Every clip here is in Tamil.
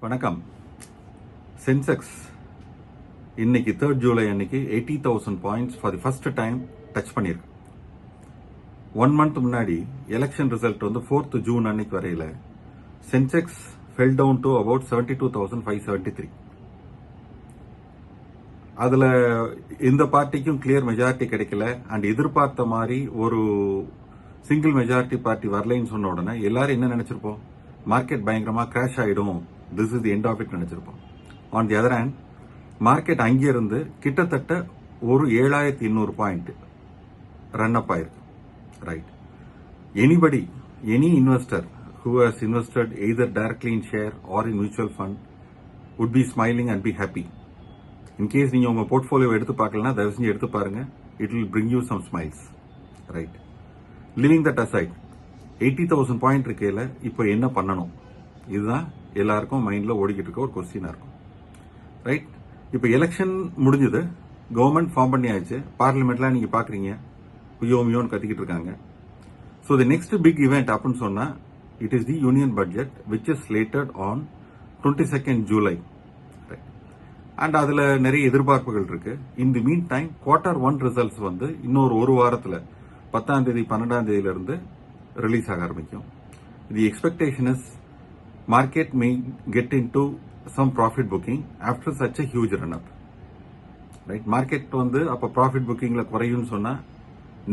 வணக்கம். சென்செக்ஸ் இன்னைக்கு 3rd ஜூலை அன்னைக்கு 80,000 points for the first time touch பண்ணியிருக்கு. 1 month முன்னாடி எலெக்ஷன் ரிசல்ட் வந்து 4th ஜூன் அன்னைக்கு வரையில Sensex fell down to about 72,573. அதுல இந்த பார்ட்டிக்கும் கிளியர் மெஜாரிட்டி கிடைக்கல அண்ட் எதிர்பார்த்த மாதிரி ஒரு சிங்கிள் மெஜாரிட்டி பார்ட்டி வரலைன்னு சொன்ன உடனே எல்லாரும் என்ன நினைச்சிருப்போம், மார்க்கெட் பயங்கரமா கிராஷ் ஆயிடும், this is the end of it நினைச்சிருப்போம். On the other hand market அங்கிருந்து கிட்டத்தட்ட ஒரு 7,200 பாயிண்ட் ரன் அப் ஆயிருக்கு. Right. Anybody, any investor who has invested either directly in share or in mutual fund would be smiling and be happy. In case நீங்க உங்க போர்ட்ஃபோலியோ எடுத்து பார்க்கலனா தயவு செஞ்சு எடுத்து பாருங்க. It will bring you some smiles. Right. Leaving that aside, 80,000 point இருக்கையில இப்போ என்ன பண்ணணும், இதுதான் எல்லாருக்கும் மைண்ட்ல ஓடிக்கிட்டு இருக்க ஒரு கொஸ்டினா இருக்கும். ரைட். இப்போ எலெக்ஷன் முடிஞ்சது, கவர்மெண்ட் ஃபார்ம் பண்ணியாச்சு, பார்லிமெண்ட்ல நீங்க பாக்குறீங்க யோன்னு கத்திக்கிட்டு இருக்காங்க. So the next big event அப்படின்னு சொன்னா it is the union budget which is slated on 22nd July. And அதுல நிறைய எதிர்பார்ப்புகள் இருக்கு. இன் தி மீன் டைம் Q1 ரிசல்ட்ஸ் வந்து இன்னொரு ஒரு வாரத்துல 10ஆம் தேதி 12ஆம் தேதியில இருந்து ரிலீஸ் ஆக ஆரம்பிக்கும். The expectation is market may get into some profit booking after such a huge run up. Right. Market வந்து அப்ப ப்ராஃபிட் புக்கிங்ல குறையும்னு சொன்னா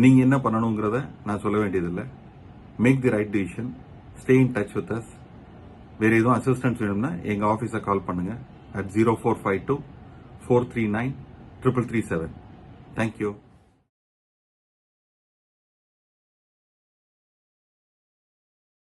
நீங்க என்ன பண்ணணுங்கிறத நான் சொல்ல வேண்டியதில்லை. Make the right decision, stay in touch with us. வேற எதுவும் அசிஸ்டன்ஸ் வேணும்னா எங்க ஆபீஸை கால் பண்ணுங்க at 0452 439 3337. Thank you.